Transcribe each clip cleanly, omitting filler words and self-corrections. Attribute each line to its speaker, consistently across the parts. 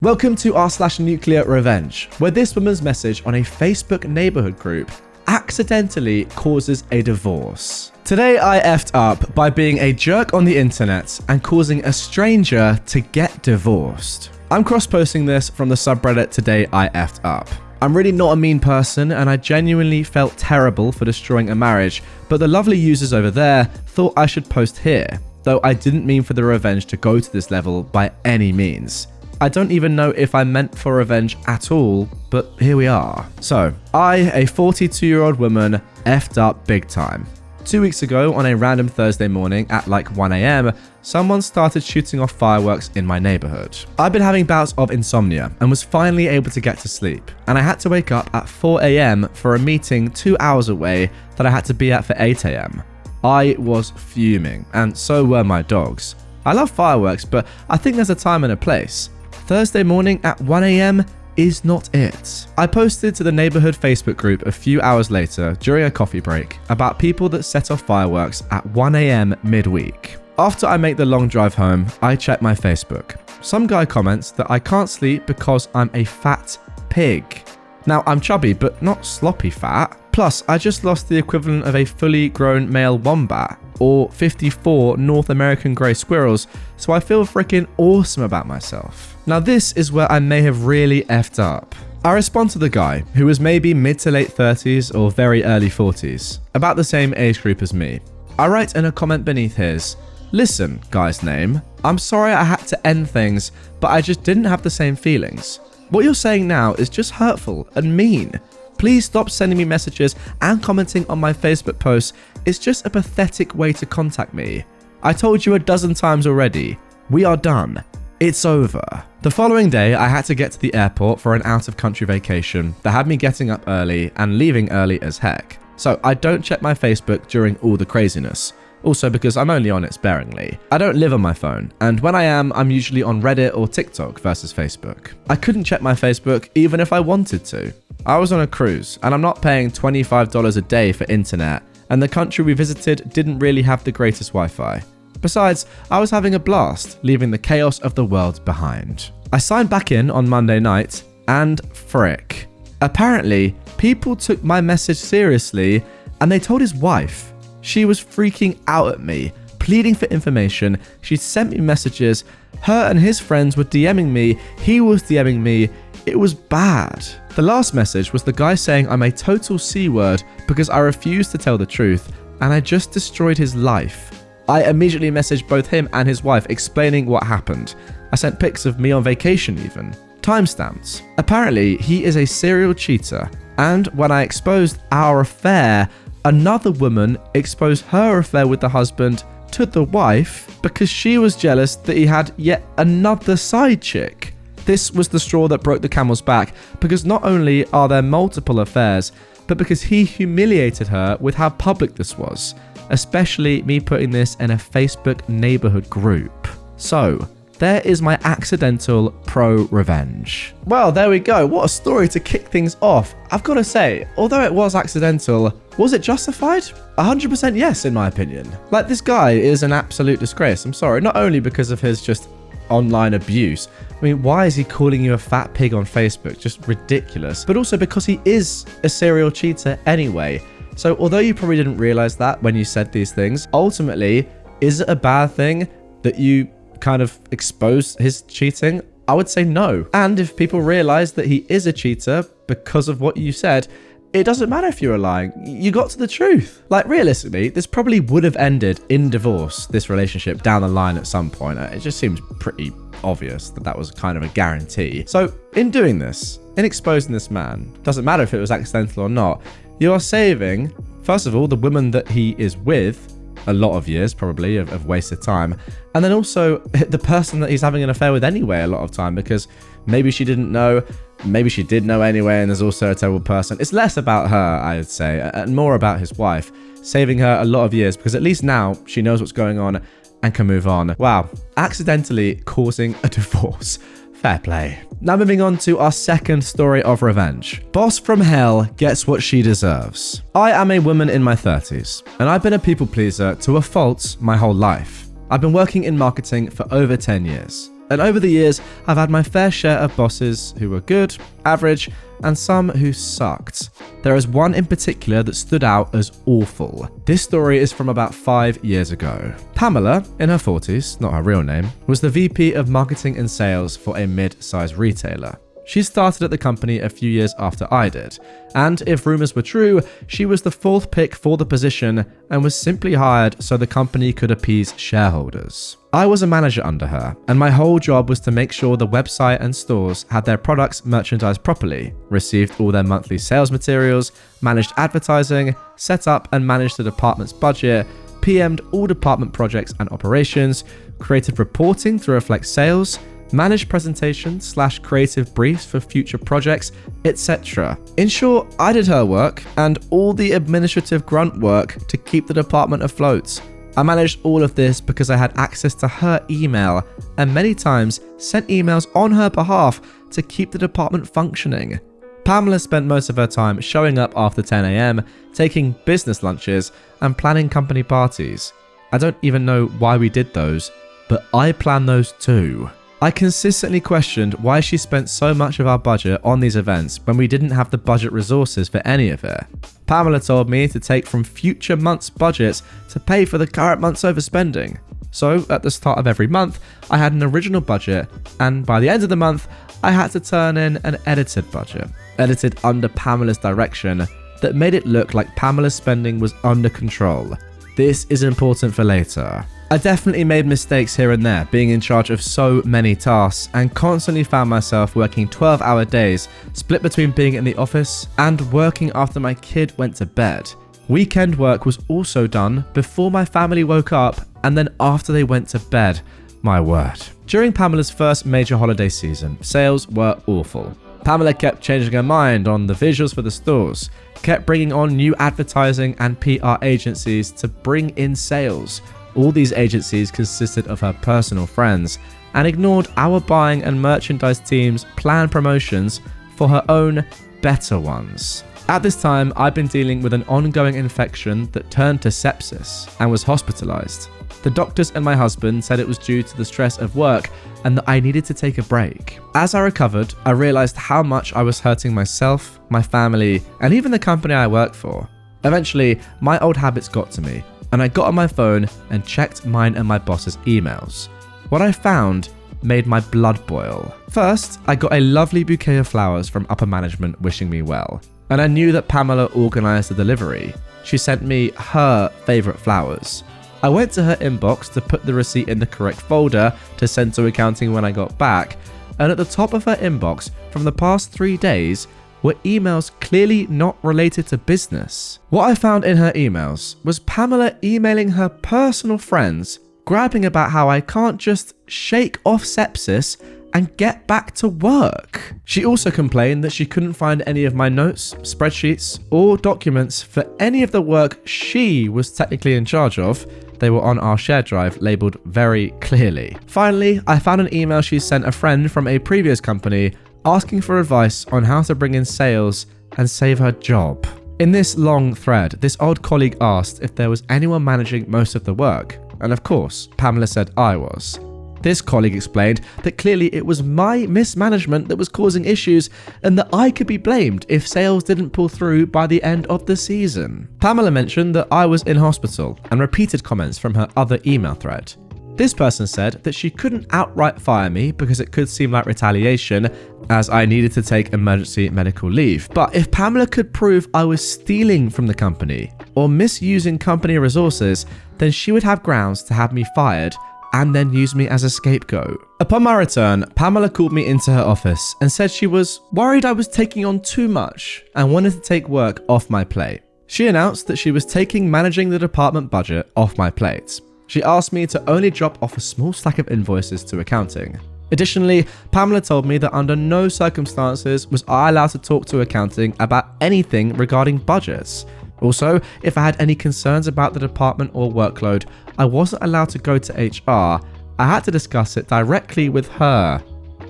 Speaker 1: Welcome to r/NuclearRevenge, where this woman's message on a Facebook neighborhood group accidentally causes a divorce. Today I effed up by being a jerk on the internet and causing a stranger to get divorced. I'm cross-posting this from the subreddit Today I effed up. I'm really not a mean person and I genuinely felt terrible for destroying a marriage, but the lovely users over there thought I should post here, though I didn't mean for the revenge to go to this level by any means. I don't even know if I meant for revenge at all, but here we are. So, I, a 42-year-old woman, effed up big time. 2 weeks ago, on a random Thursday morning at like 1 a.m, someone started shooting off fireworks in my neighborhood. I've been having bouts of insomnia and was finally able to get to sleep, and I had to wake up at 4 a.m. for a meeting 2 hours away that I had to be at for 8 a.m. I was fuming, and so were my dogs. I love fireworks, but I think there's a time and a place. Thursday morning at 1 a.m. is not it. I posted to the neighborhood Facebook group a few hours later during a coffee break about people that set off fireworks at 1 a.m. midweek. After I make the long drive home, I check my Facebook. Some guy comments that I can't sleep because I'm a fat pig. Now, I'm chubby, but not sloppy fat. Plus, I just lost the equivalent of a fully grown male wombat, or 54 North American grey squirrels, so I feel freaking awesome about myself. Now this is where I may have really effed up. I respond to the guy, who was maybe mid to late 30s or very early 40s, about the same age group as me. I write in a comment beneath his, "Listen, guy's name, I'm sorry I had to end things, but I just didn't have the same feelings. What you're saying now is just hurtful and mean. Please stop sending me messages and commenting on my Facebook posts. It's just a pathetic way to contact me. I told you a dozen times already. We are done. It's over." The following day, I had to get to the airport for an out-of-country vacation that had me getting up early and leaving early as heck. So I don't check my Facebook during all the craziness. Also because I'm only on it sparingly. I don't live on my phone, and when I am, I'm usually on Reddit or TikTok versus Facebook. I couldn't check my Facebook even if I wanted to. I was on a cruise, and I'm not paying $25 a day for internet, and the country we visited didn't really have the greatest Wi-Fi. Besides, I was having a blast, leaving the chaos of the world behind. I signed back in on Monday night, and frick. Apparently, people took my message seriously, and they told his wife. She was freaking out at me, pleading for information. She sent me messages. Her and his friends were DMing me. He was DMing me. It was bad. The last message was the guy saying I'm a total C-word because I refused to tell the truth, and I just destroyed his life. I immediately messaged both him and his wife explaining what happened. I sent pics of me on vacation even. Timestamps. Apparently, he is a serial cheater, and when I exposed our affair, another woman exposed her affair with the husband to the wife because she was jealous that he had yet another side chick. This was the straw that broke the camel's back, because not only are there multiple affairs, but because he humiliated her with how public this was, especially me putting this in a Facebook neighborhood group. So, there is my accidental pro-revenge. Well, there we go. What a story to kick things off. I've got to say, although it was accidental, was it justified? 100% yes, in my opinion. Like, this guy is an absolute disgrace. I'm sorry, not only because of his just online abuse. I mean, why is he calling you a fat pig on Facebook? Just ridiculous. But also because he is a serial cheater anyway. So although you probably didn't realize that when you said these things, ultimately, is it a bad thing that you kind of expose his cheating? I would say no. And if people realize that he is a cheater because of what you said, it doesn't matter if you were lying. You got to the truth. Like, realistically, this probably would have ended in divorce, this relationship, down the line at some point. It just seems pretty obvious that that was kind of a guarantee. So in doing this, in exposing this man, doesn't matter if it was accidental or not, you are saving, first of all, the woman that he is with, a lot of years probably of wasted time, and then also the person that he's having an affair with anyway a lot of time, because maybe she didn't know, maybe she did know anyway, and there's also a terrible person. It's less about her, I would say, and more about his wife, saving her a lot of years, because at least now she knows what's going on and can move on. Wow, accidentally causing a divorce. Fair play. Now moving on to our second story of revenge. Boss from hell gets what she deserves. I am a woman in my 30s, and I've been a people pleaser to a fault my whole life. I've been working in marketing for over 10 years. And over the years, I've had my fair share of bosses who were good, average, and some who sucked. There is one in particular that stood out as awful. This story is from about 5 years ago. Pamela, in her 40s, not her real name, was the VP of Marketing and Sales for a mid-sized retailer. She started at the company a few years after I did, and if rumors were true, she was the 4th pick for the position and was simply hired so the company could appease shareholders. I was a manager under her, and my whole job was to make sure the website and stores had their products merchandised properly, received all their monthly sales materials, managed advertising, set up and managed the department's budget, PM'd all department projects and operations, created reporting to reflect sales, managed presentations / creative briefs for future projects, etc. In short, I did her work and all the administrative grunt work to keep the department afloat. I managed all of this because I had access to her email and many times sent emails on her behalf to keep the department functioning. Pamela spent most of her time showing up after 10 AM, taking business lunches, and planning company parties. I don't even know why we did those, but I planned those too. I consistently questioned why she spent so much of our budget on these events when we didn't have the budget resources for any of it. Pamela told me to take from future months' budgets to pay for the current month's overspending. So at the start of every month, I had an original budget, and by the end of the month, I had to turn in an edited budget, edited under Pamela's direction, that made it look like Pamela's spending was under control. This is important for later. I definitely made mistakes here and there, being in charge of so many tasks, and constantly found myself working 12-hour days, split between being in the office and working after my kid went to bed. Weekend work was also done before my family woke up and then after they went to bed. My word. During Pamela's first major holiday season, sales were awful. Pamela kept changing her mind on the visuals for the stores, kept bringing on new advertising and PR agencies to bring in sales. All these agencies consisted of her personal friends and ignored our buying and merchandise team's planned promotions for her own better ones. At this time, I'd been dealing with an ongoing infection that turned to sepsis and was hospitalized. The doctors and my husband said it was due to the stress of work and that I needed to take a break. As I recovered, I realized how much I was hurting myself, my family, and even the company I work for. Eventually, my old habits got to me, and I got on my phone and checked mine and my boss's emails. What I found made my blood boil. First, I got a lovely bouquet of flowers from upper management wishing me well, and I knew that Pamela organized the delivery. She sent me her favorite flowers. I went to her inbox to put the receipt in the correct folder to send to accounting when I got back, and at the top of her inbox from the past 3 days were emails clearly not related to business. What I found in her emails was Pamela emailing her personal friends, grabbing about how I can't just shake off sepsis and get back to work. She also complained that she couldn't find any of my notes, spreadsheets, or documents for any of the work she was technically in charge of. They were on our shared drive labeled very clearly. Finally, I found an email she sent a friend from a previous company asking for advice on how to bring in sales and save her job. In this long thread, this old colleague asked if there was anyone managing most of the work, and of course, Pamela said I was. This colleague explained that clearly it was my mismanagement that was causing issues and that I could be blamed if sales didn't pull through by the end of the season. Pamela mentioned that I was in hospital and repeated comments from her other email thread. This person said that she couldn't outright fire me because it could seem like retaliation as I needed to take emergency medical leave. But if Pamela could prove I was stealing from the company or misusing company resources, then she would have grounds to have me fired and then use me as a scapegoat. Upon my return, Pamela called me into her office and said she was worried I was taking on too much and wanted to take work off my plate. She announced that she was taking managing the department budget off my plate. She asked me to only drop off a small stack of invoices to accounting. Additionally, Pamela told me that under no circumstances was I allowed to talk to accounting about anything regarding budgets. Also, if I had any concerns about the department or workload, I wasn't allowed to go to HR. I had to discuss it directly with her.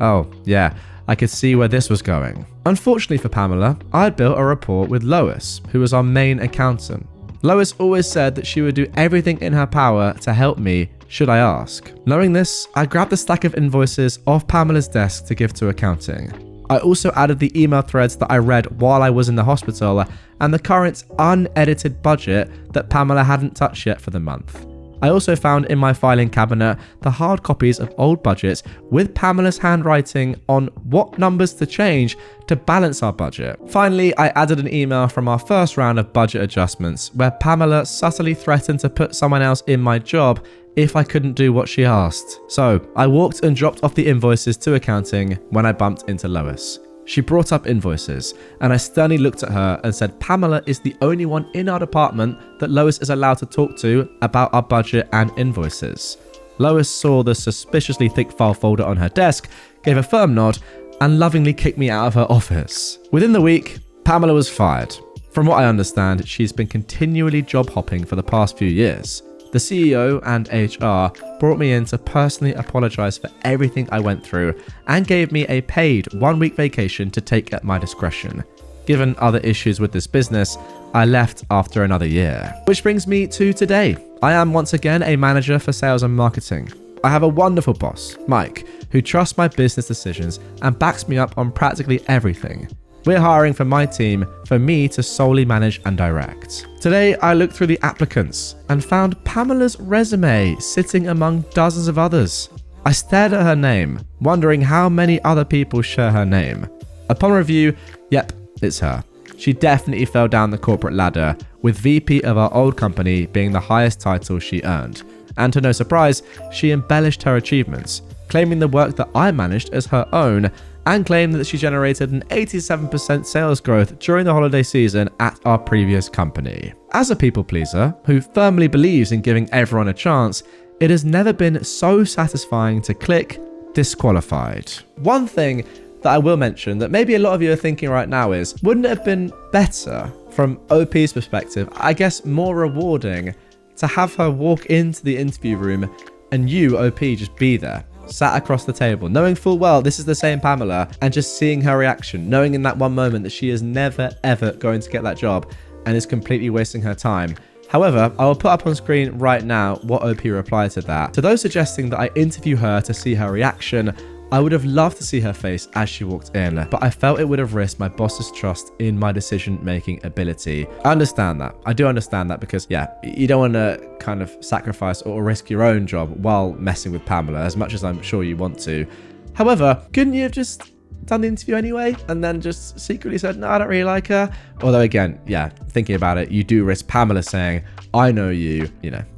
Speaker 1: Oh, yeah, I could see where this was going. Unfortunately for Pamela, I had built a rapport with Lois, who was our main accountant. Lois always said that she would do everything in her power to help me should I ask? Knowing this, I grabbed a stack of invoices off Pamela's desk to give to accounting. I also added the email threads that I read while I was in the hospital and the current unedited budget that Pamela hadn't touched yet for the month. I also found in my filing cabinet the hard copies of old budgets with Pamela's handwriting on what numbers to change to balance our budget. Finally, I added an email from our first round of budget adjustments where Pamela subtly threatened to put someone else in my job if I couldn't do what she asked. So I walked and dropped off the invoices to accounting when I bumped into Lois. She brought up invoices, and I sternly looked at her and said Pamela is the only one in our department that Lois is allowed to talk to about our budget and invoices. Lois saw the suspiciously thick file folder on her desk, gave a firm nod, and lovingly kicked me out of her office. Within the week, Pamela was fired. From what I understand, she's been continually job hopping for the past few years. The CEO and HR brought me in to personally apologize for everything I went through and gave me a paid 1-week vacation to take at my discretion. Given other issues with this business, I left after another year. Which brings me to today. I am once again a manager for sales and marketing. I have a wonderful boss, Mike, who trusts my business decisions and backs me up on practically everything. We're hiring for my team for me to solely manage and direct. Today, I looked through the applicants and found Pamela's resume sitting among dozens of others. I stared at her name, wondering how many other people share her name. Upon review, yep, it's her. She definitely fell down the corporate ladder, with VP of our old company being the highest title she earned. And to no surprise, she embellished her achievements, claiming the work that I managed as her own, and claimed that she generated an 87% sales growth during the holiday season at our previous company. As a people pleaser who firmly believes in giving everyone a chance, it has never been so satisfying to click disqualified. One thing that I will mention that maybe a lot of you are thinking right now is, wouldn't it have been better from OP's perspective, I guess more rewarding, to have her walk into the interview room and you, OP, just be there, sat across the table, knowing full well this is the same Pamela, and just seeing her reaction, knowing in that one moment that she is never ever going to get that job and is completely wasting her time. However, I will put up on screen right now what OP replied to that. To those suggesting that I interview her to see her reaction, I would have loved to see her face as she walked in, but I felt it would have risked my boss's trust in my decision-making ability. I understand that. I do understand that because, yeah, you don't want to kind of sacrifice or risk your own job while messing with Pamela, as much as I'm sure you want to. However, couldn't you have just done the interview anyway and then just secretly said, no, I don't really like her? Although again, yeah, thinking about it, you do risk Pamela saying, I know you,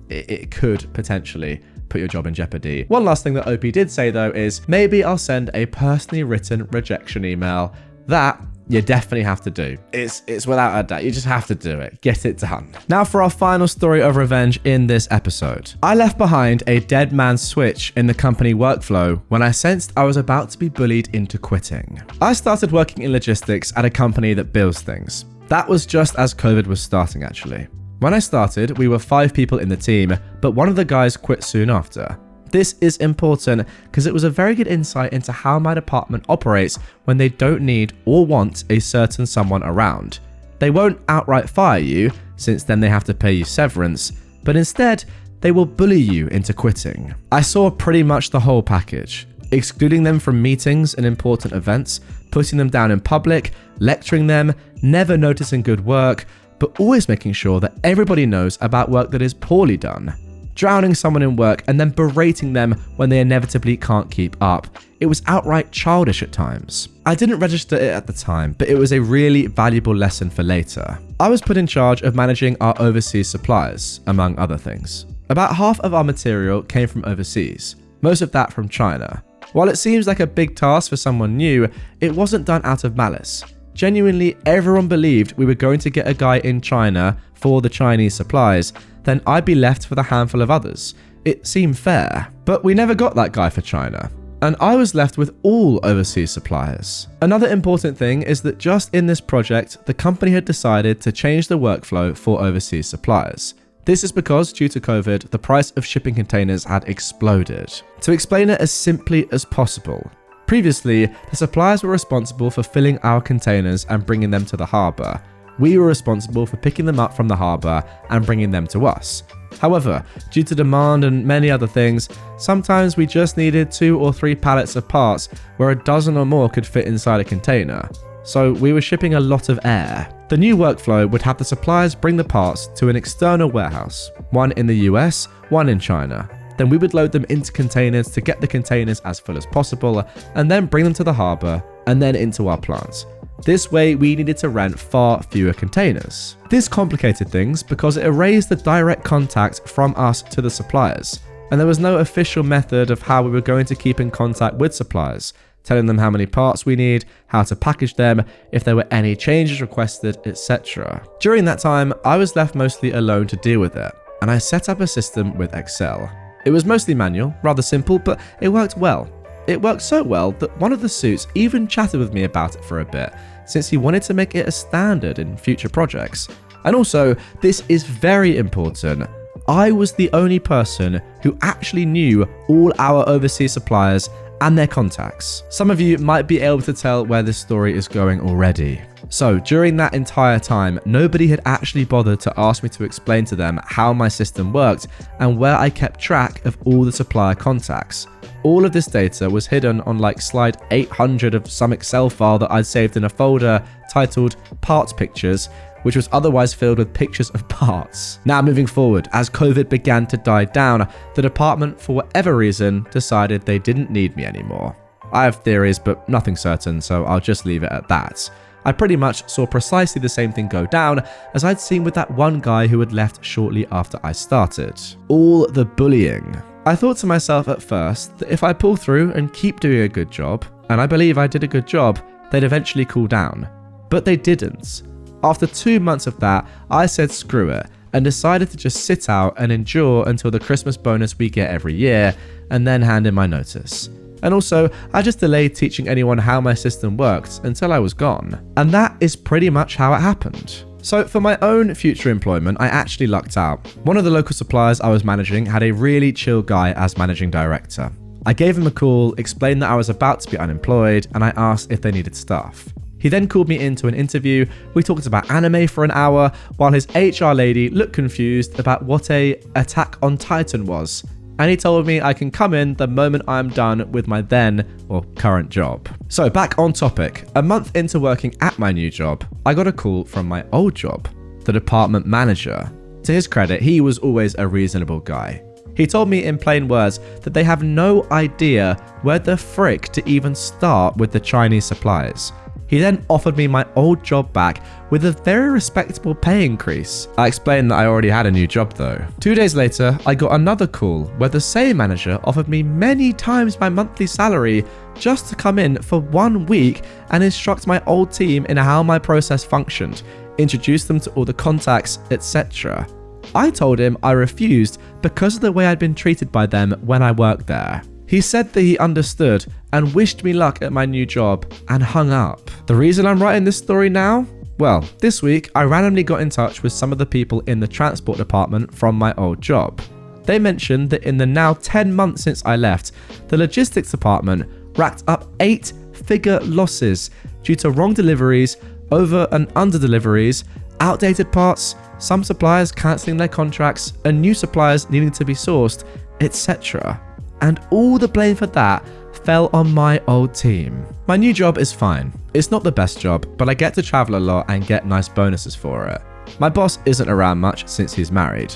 Speaker 1: it could potentially put your job in jeopardy. One last thing that OP did say though is maybe I'll send a personally written rejection email. That you definitely have to do. It's without a doubt. You just have to do it. Get it done. Now for our final story of revenge in this episode. I left behind a dead man's switch in the company workflow when I sensed I was about to be bullied into quitting. I started working in logistics at a company that builds things. That was just as COVID was starting actually. When I started, we were 5 people in the team, but one of the guys quit soon after. This is important because it was a very good insight into how my department operates when they don't need or want a certain someone around. They won't outright fire you, since then they have to pay you severance, but instead, they will bully you into quitting. I saw pretty much the whole package, excluding them from meetings and important events, putting them down in public, lecturing them, never noticing good work, but always making sure that everybody knows about work that is poorly done. Drowning someone in work and then berating them when they inevitably can't keep up. It was outright childish at times. I didn't register it at the time, but it was a really valuable lesson for later. I was put in charge of managing our overseas suppliers, among other things. About half of our material came from overseas, most of that from China. While it seems like a big task for someone new, it wasn't done out of malice. Genuinely, everyone believed we were going to get a guy in China for the Chinese supplies, then I'd be left with a handful of others. It seemed fair, but we never got that guy for China, and I was left with all overseas suppliers. Another important thing is that just in this project, the company had decided to change the workflow for overseas suppliers. This is because, due to COVID, the price of shipping containers had exploded. To explain it as simply as possible, previously, the suppliers were responsible for filling our containers and bringing them to the harbour. We were responsible for picking them up from the harbour and bringing them to us. However, due to demand and many other things, sometimes we just needed 2 or 3 pallets of parts where a dozen or more could fit inside a container. So we were shipping a lot of air. The new workflow would have the suppliers bring the parts to an external warehouse, one in the US, one in China. Then we would load them into containers to get the containers as full as possible, and then bring them to the harbour, and then into our plants. This way, we needed to rent far fewer containers. This complicated things because it erased the direct contact from us to the suppliers, and there was no official method of how we were going to keep in contact with suppliers, telling them how many parts we need, how to package them, if there were any changes requested, etc. During that time, I was left mostly alone to deal with it, and I set up a system with Excel. It was mostly manual, rather simple, but it worked well. It worked so well that one of the suits even chatted with me about it for a bit, since he wanted to make it a standard in future projects. And also, this is very important, I was the only person who actually knew all our overseas suppliers and their contacts. Some of you might be able to tell where this story is going already. So during that entire time, nobody had actually bothered to ask me to explain to them how my system worked and where I kept track of all the supplier contacts. All of this data was hidden on like slide 800 of some Excel file that I'd saved in a folder titled Parts Pictures, which was otherwise filled with pictures of parts. Now moving forward, as COVID began to die down, the department, for whatever reason, decided they didn't need me anymore. I have theories, but nothing certain, so I'll just leave it at that. I pretty much saw precisely the same thing go down as I'd seen with that one guy who had left shortly after I started. All the bullying. I thought to myself at first that if I pull through and keep doing a good job, and I believe I did a good job, they'd eventually cool down. But they didn't. After 2 months of that, I said screw it and decided to just sit out and endure until the Christmas bonus we get every year and then hand in my notice. And also, I just delayed teaching anyone how my system worked until I was gone. And that is pretty much how it happened. So for my own future employment, I actually lucked out. One of the local suppliers I was managing had a really chill guy as managing director. I gave him a call, explained that I was about to be unemployed, and I asked if they needed staff. He then called me into an interview. We talked about anime for an hour, while his HR lady looked confused about what a Attack on Titan was. And he told me I can come in the moment I'm done with my then, or current job. So back on topic, a month into working at my new job, I got a call from my old job, the department manager. To his credit, he was always a reasonable guy. He told me in plain words that they have no idea where the frick to even start with the Chinese suppliers. He then offered me my old job back with a very respectable pay increase. I explained that I already had a new job though. 2 days later, I got another call where the same manager offered me many times my monthly salary just to come in for 1 week and instruct my old team in how my process functioned, introduce them to all the contacts, etc. I told him I refused because of the way I'd been treated by them when I worked there. He said that he understood and wished me luck at my new job and hung up. The reason I'm writing this story now? Well, this week I randomly got in touch with some of the people in the transport department from my old job. They mentioned that in the now 10 months since I left, the logistics department racked up 8-figure losses due to wrong deliveries, over and under deliveries, outdated parts, some suppliers cancelling their contracts, and new suppliers needing to be sourced, etc. And all the blame for that fell on my old team. My new job is fine. It's not the best job, but I get to travel a lot and get nice bonuses for it. My boss isn't around much since he's married.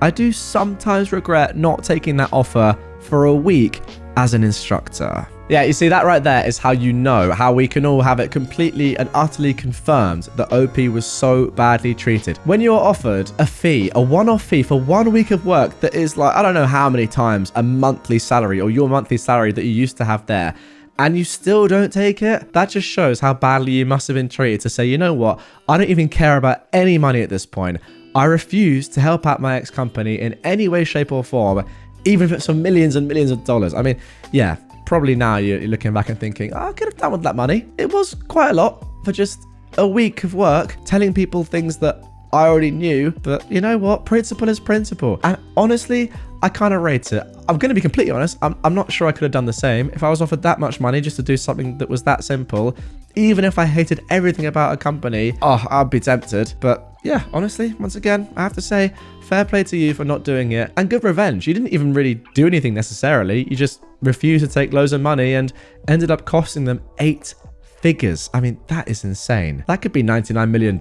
Speaker 1: I do sometimes regret not taking that offer for a week as an instructor. Yeah, you see, that right there is how you know how we can all have it completely and utterly confirmed that OP was so badly treated. When you're offered a fee, a one-off fee for 1 week of work that is like, I don't know how many times a monthly salary or your monthly salary that you used to have there, and you still don't take it, that just shows how badly you must have been treated to say, you know what, I don't even care about any money at this point. I refuse to help out my ex-company in any way, shape or form, even if it's for millions and millions of dollars. I mean, yeah. Probably now you're looking back and thinking, oh, I could have done with that money. It was quite a lot for just a week of work, telling people things that I already knew. But you know what? Principle is principle. And honestly, I kind of rate it. I'm going to be completely honest. I'm not sure I could have done the same. If I was offered that much money just to do something that was that simple, even if I hated everything about a company, oh, I'd be tempted. But yeah, honestly, once again, I have to say, fair play to you for not doing it, and good revenge. You didn't even really do anything necessarily. You just refused to take loads of money and ended up costing them 8 figures. I mean, that is insane. That could be $99 million.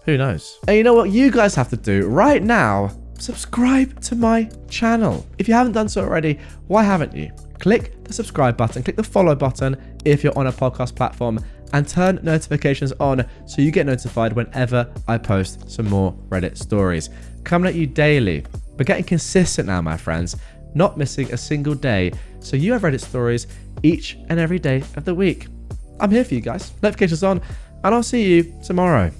Speaker 1: Who knows? And you know what you guys have to do right now? Subscribe to my channel. If you haven't done so already, why haven't you? Click the subscribe button, click the follow button if you're on a podcast platform, and turn notifications on so you get notified whenever I post some more Reddit stories. Coming at you daily. We're getting consistent now, my friends, not missing a single day, so you have Reddit stories each and every day of the week. I'm here for you guys. Notifications on, and I'll see you tomorrow.